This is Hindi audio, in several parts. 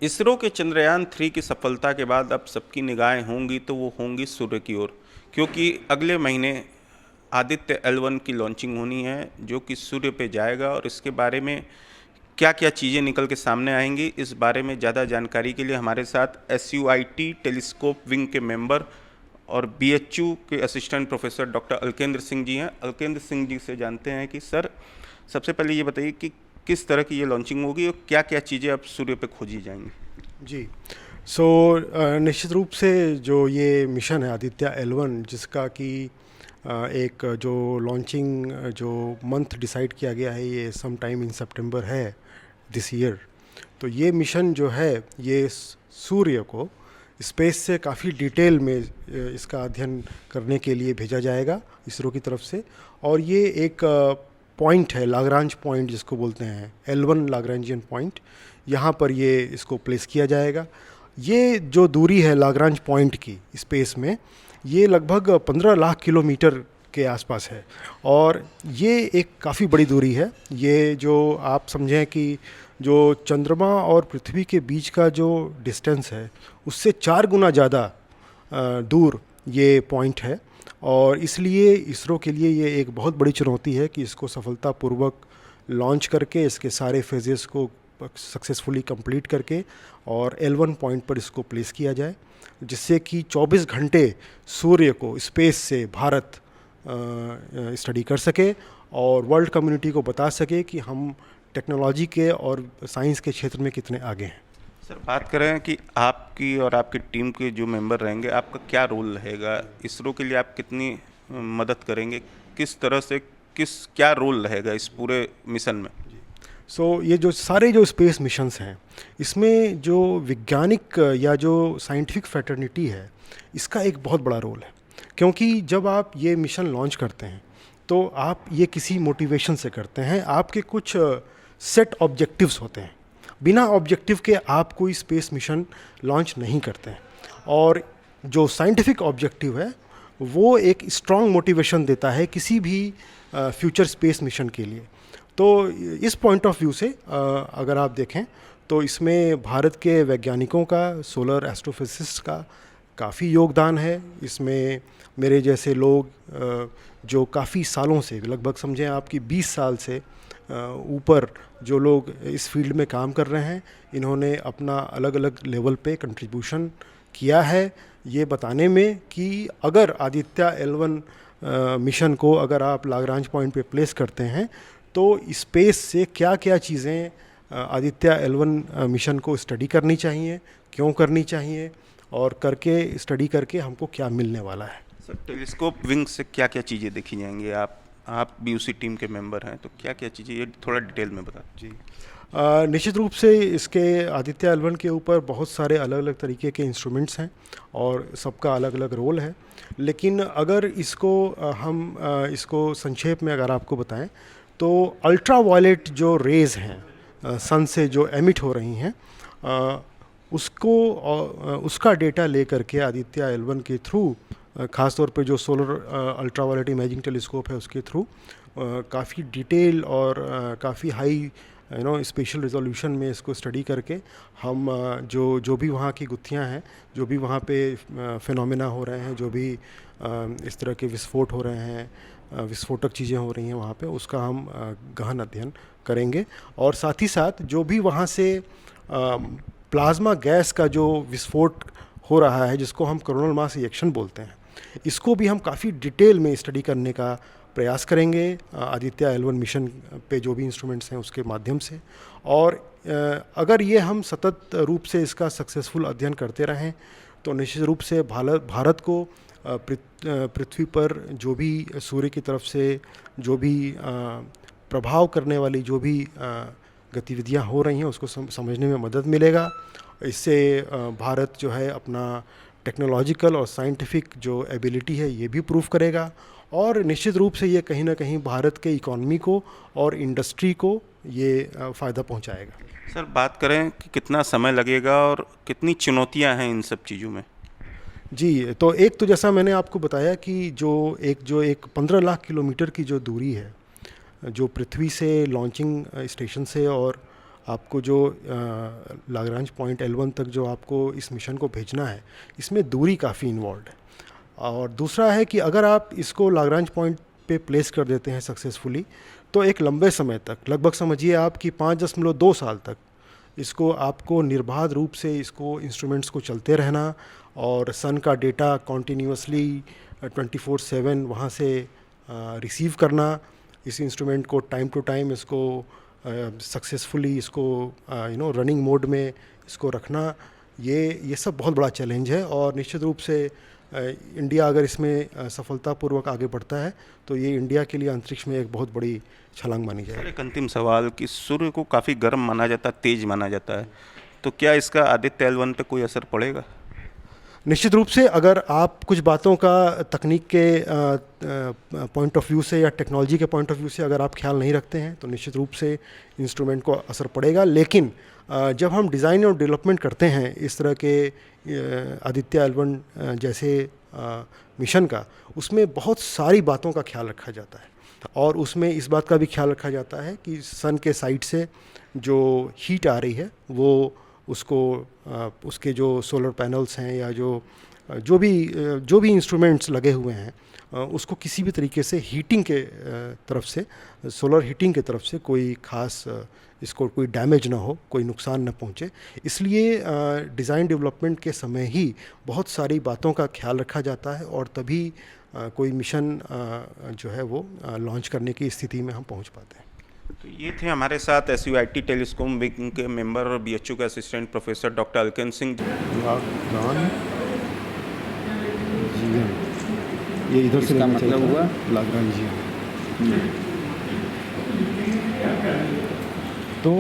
इसरो के चंद्रयान 3 की सफलता के बाद अब सबकी निगाहें होंगी तो वो होंगी सूर्य की ओर, क्योंकि अगले महीने आदित्य L1 की लॉन्चिंग होनी है जो कि सूर्य पे जाएगा। और इसके बारे में क्या क्या चीज़ें निकल के सामने आएंगी, इस बारे में ज़्यादा जानकारी के लिए हमारे साथ SUIT टेलीस्कोप विंग के मेंबर और BHU के assistant professor doctor अलकेंद्र Singh ji हैं। अलकेंद्र सिंह जी से जानते हैं कि सर, सबसे पहले ये बताइए कि किस तरह की ये लॉन्चिंग होगी और क्या क्या चीज़ें अब सूर्य पे खोजी जाएंगी। जी। सो निश्चित रूप से जो ये मिशन है आदित्य L1, जिसका कि एक जो लॉन्चिंग जो मंथ डिसाइड किया गया है, ये सम टाइम इन सितंबर है दिस ईयर। तो ये मिशन जो है ये सूर्य को स्पेस से काफ़ी डिटेल में इसका अध्ययन करने के लिए भेजा जाएगा इसरो की तरफ से। और ये एक पॉइंट है, लाग्रांज पॉइंट जिसको बोलते हैं, L1 लाग्रांजियन पॉइंट, यहाँ पर ये इसको प्लेस किया जाएगा। ये जो दूरी है लाग्रांज पॉइंट की स्पेस में, ये लगभग 15 लाख किलोमीटर के आसपास है और ये एक काफ़ी बड़ी दूरी है। ये जो आप समझें कि जो चंद्रमा और पृथ्वी के बीच का जो डिस्टेंस है उससे 4 गुना ज़्यादा दूर ये पॉइंट है। और इसलिए इसरो के लिए ये एक बहुत बड़ी चुनौती है कि इसको सफलतापूर्वक लॉन्च करके इसके सारे फेजेस को सक्सेसफुली कंप्लीट करके और L1 पॉइंट पर इसको प्लेस किया जाए, जिससे कि 24 घंटे सूर्य को स्पेस से भारत स्टडी कर सके और वर्ल्ड कम्युनिटी को बता सके कि हम टेक्नोलॉजी के और साइंस के क्षेत्र में कितने आगे हैं। सर, बात करें कि आपकी और आपकी टीम के जो मेंबर रहेंगे, आपका क्या रोल रहेगा इसरो के लिए, आप कितनी मदद करेंगे, किस तरह से, क्या रोल रहेगा इस पूरे मिशन में। ये जो सारे जो स्पेस मिशंस हैं, इसमें जो वैज्ञानिक या जो साइंटिफिक फ्रेटर्निटी है, इसका एक बहुत बड़ा रोल है। क्योंकि जब आप ये मिशन लॉन्च करते हैं तो आप ये किसी मोटिवेशन से करते हैं, आपके कुछ सेट ऑब्जेक्टिव्स होते हैं। बिना ऑब्जेक्टिव के आप कोई स्पेस मिशन लॉन्च नहीं करते हैं। और जो साइंटिफिक ऑब्जेक्टिव है वो एक स्ट्रॉन्ग मोटिवेशन देता है किसी भी फ्यूचर स्पेस मिशन के लिए। तो इस पॉइंट ऑफ व्यू से अगर आप देखें तो इसमें भारत के वैज्ञानिकों का, सोलर एस्ट्रोफिजिसिस्ट का काफ़ी योगदान है। इसमें मेरे जैसे लोग जो काफ़ी सालों से, लगभग समझें आपकी 20 साल से ऊपर जो लोग इस फील्ड में काम कर रहे हैं, इन्होंने अपना अलग अलग लेवल पे कंट्रीब्यूशन किया है ये बताने में कि अगर आदित्य L1 मिशन को अगर आप लाग्रांज पॉइंट पे प्लेस करते हैं तो स्पेस से क्या क्या चीज़ें आदित्य L1 मिशन को स्टडी करनी चाहिए, क्यों करनी चाहिए और करके स्टडी करके हमको क्या मिलने वाला है। सर, टेलीस्कोप विंग से क्या क्या चीज़ें देखी जाएंगी, आप भी उसी टीम के मेंबर हैं, तो क्या क्या चीज़ें, ये थोड़ा डिटेल में बता। जी। निश्चित रूप से इसके आदित्य L1 के ऊपर बहुत सारे अलग अलग तरीके के इंस्ट्रूमेंट्स हैं और सबका अलग अलग रोल है। लेकिन अगर इसको इसको संक्षेप में अगर आपको बताएं तो अल्ट्रा वायलेट जो रेज़ हैं सन से जो एमिट हो रही हैं, उसका डेटा ले करके आदित्य L1 के थ्रू, ख़ास तौर पे जो solar ultraviolet imaging telescope है उसके थ्रू काफ़ी डिटेल और काफ़ी हाई स्पेशल रिजोल्यूशन में इसको स्टडी करके हम जो भी वहाँ की गुत्थियाँ हैं, जो भी वहाँ पे फिनोमेना हो रहे हैं, जो भी इस तरह के विस्फोट हो रहे हैं, विस्फोटक चीज़ें हो रही हैं वहाँ पे, उसका हम गहन अध्ययन करेंगे। और साथ ही साथ जो भी वहाँ से प्लाज्मा गैस का जो विस्फोट हो रहा है, जिसको हम कोरोनल मास इजेक्शन बोलते हैं, इसको भी हम काफ़ी डिटेल में स्टडी करने का प्रयास करेंगे आदित्य L1 मिशन पे जो भी इंस्ट्रूमेंट्स हैं उसके माध्यम से। और अगर ये हम सतत रूप से इसका सक्सेसफुल अध्ययन करते रहें तो निश्चित रूप से भारत को पृथ्वी पर जो भी सूर्य की तरफ से जो भी प्रभाव करने वाली जो भी गतिविधियां हो रही हैं उसको समझने में मदद मिलेगा। इससे भारत जो है अपना टेक्नोलॉजिकल और साइंटिफिक जो एबिलिटी है ये भी प्रूव करेगा और निश्चित रूप से ये कहीं ना कहीं भारत के इकॉनमी को और इंडस्ट्री को ये फ़ायदा पहुंचाएगा। सर, बात करें कि कितना समय लगेगा और कितनी चुनौतियां हैं इन सब चीज़ों में। जी, तो एक तो जैसा मैंने आपको बताया कि जो एक 15 लाख किलोमीटर की जो दूरी है, जो पृथ्वी से लॉन्चिंग स्टेशन से और आपको जो लाग्रांज पॉइंट L1 तक जो आपको इस मिशन को भेजना है, इसमें दूरी काफ़ी इन्वॉल्व है। और दूसरा है कि अगर आप इसको लाग्रांज पॉइंट पे प्लेस कर देते हैं सक्सेसफुली, तो एक लंबे समय तक, लगभग समझिए आप कि 5.2 साल तक इसको आपको निर्बाध रूप से इसको इंस्ट्रूमेंट्स को चलते रहना और सन का डेटा कॉन्टीन्यूसली 24/7 वहाँ से रिसीव करना, इस इंस्ट्रूमेंट को टाइम टू टाइम इसको सक्सेसफुली इसको रनिंग मोड में इसको रखना, ये सब बहुत बड़ा चैलेंज है। और निश्चित रूप से इंडिया अगर इसमें सफलतापूर्वक आगे बढ़ता है तो ये इंडिया के लिए अंतरिक्ष में एक बहुत बड़ी छलांग मानी जाएगी। एक अंतिम सवाल कि सूर्य को काफ़ी गर्म माना जाता है, तेज माना जाता है, तो क्या इसका आदित्य L1 पे कोई असर पड़ेगा? निश्चित रूप से अगर आप कुछ बातों का तकनीक के पॉइंट ऑफ व्यू से या टेक्नोलॉजी के पॉइंट ऑफ व्यू से अगर आप ख्याल नहीं रखते हैं तो निश्चित रूप से इंस्ट्रूमेंट को असर पड़ेगा। लेकिन जब हम डिज़ाइन और डेवलपमेंट करते हैं इस तरह के आदित्य L1 जैसे मिशन का, उसमें बहुत सारी बातों का ख्याल रखा जाता है और उसमें इस बात का भी ख्याल रखा जाता है कि सन के साइड से जो हीट आ रही है वो उसको उसके जो सोलर पैनल्स हैं या जो भी इंस्ट्रूमेंट्स लगे हुए हैं उसको किसी भी तरीके से हीटिंग के तरफ से, सोलर हीटिंग के तरफ से कोई ख़ास इसको कोई डैमेज ना हो, कोई नुकसान ना पहुंचे। इसलिए डिज़ाइन डेवलपमेंट के समय ही बहुत सारी बातों का ख्याल रखा जाता है और तभी कोई मिशन जो है वो लॉन्च करने की स्थिति में हम पहुंच पाते हैं। तो ये थे हमारे साथ SUIT टेलीस्कोप विंग के मेंबर और BHU के असिस्टेंट प्रोफेसर डॉक्टर अलकन सिंह। ये इधर से इसका मतलब हुआ लाग्रांजियन। तो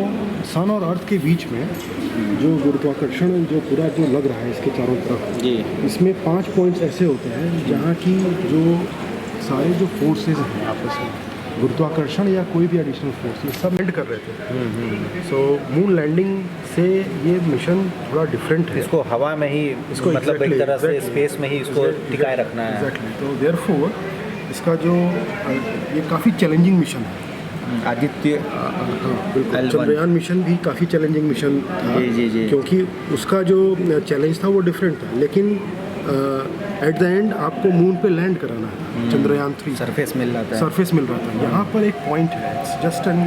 सन और अर्थ के बीच में जो गुरुत्वाकर्षण जो पूरा जो लग रहा है इसके चारों तरफ जी, इसमें 5 पॉइंट्स ऐसे होते हैं जहाँ की जो सारे जो फोर्सेस हैं आपस में, गुरुत्वाकर्षण या कोई भी एडिशनल फोर्स, ये सब मेल्ट कर रहे थे। सो मून लैंडिंग से ये मिशन थोड़ा डिफरेंट है। इसको हवा में ही इसको मतलब एक तरह से स्पेस में ही इसको टिकाए रखना है। एग्जैक्टली। तो देयरफॉर इसका जो ये काफ़ी चैलेंजिंग मिशन है। आदित्य बिल्कुल, चंद्रयान मिशन भी काफ़ी चैलेंजिंग मिशन था। जी। क्योंकि उसका जो चैलेंज था वो डिफरेंट था, लेकिन एट द एंड आपको मून पे लैंड कराना है। चंद्रयान 3 सरफेस मिल रहा था, सरफेस मिल रहा था। यहाँ पर एक पॉइंट है, it's just an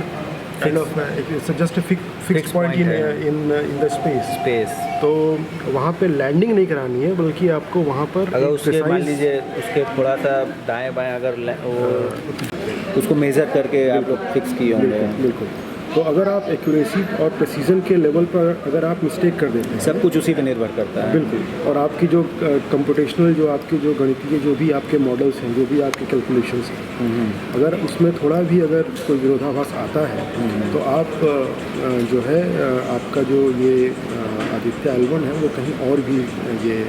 kind of its just a fix point in the space. तो वहाँ पे लैंडिंग नहीं करानी है, बल्कि आपको वहाँ पर अगर उसके मान लीजिए उसके थोड़ा सा दाएं बाएं अगर उसको मेजर करके आप लोग फिक्स किए होंगे। बिल्कुल। तो अगर आप एक्यूरेसी और प्रेसिजन के लेवल पर अगर आप मिस्टेक कर देते हैं, सब कुछ उसी पे निर्भर करता है। बिल्कुल। और आपकी जो कंप्यूटेशनल जो आपके जो गणितीय जो भी आपके मॉडल्स हैं, जो भी आपके कैलकुलेशंस हैं, अगर उसमें थोड़ा भी अगर कोई विरोधाभास आता है तो आप जो है आपका जो ये आदित्य L1 है वो कहीं और भी ये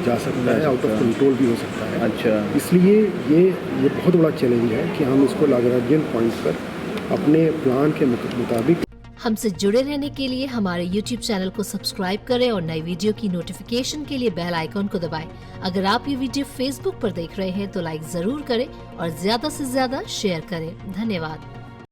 जा सकता है, आउट ऑफ कंट्रोल भी हो सकता है। अच्छा, इसलिए ये बहुत बड़ा चैलेंज है कि हम इसको लाग्रांजियन पॉइंट पर अपने प्लान के मुताबिक। हमसे जुड़े रहने के लिए हमारे YouTube चैनल को सब्सक्राइब करें और नई वीडियो की नोटिफिकेशन के लिए बेल आइकॉन को दबाएं। अगर आप ये वीडियो Facebook पर देख रहे हैं तो लाइक जरूर करें और ज्यादा से ज्यादा शेयर करें। धन्यवाद।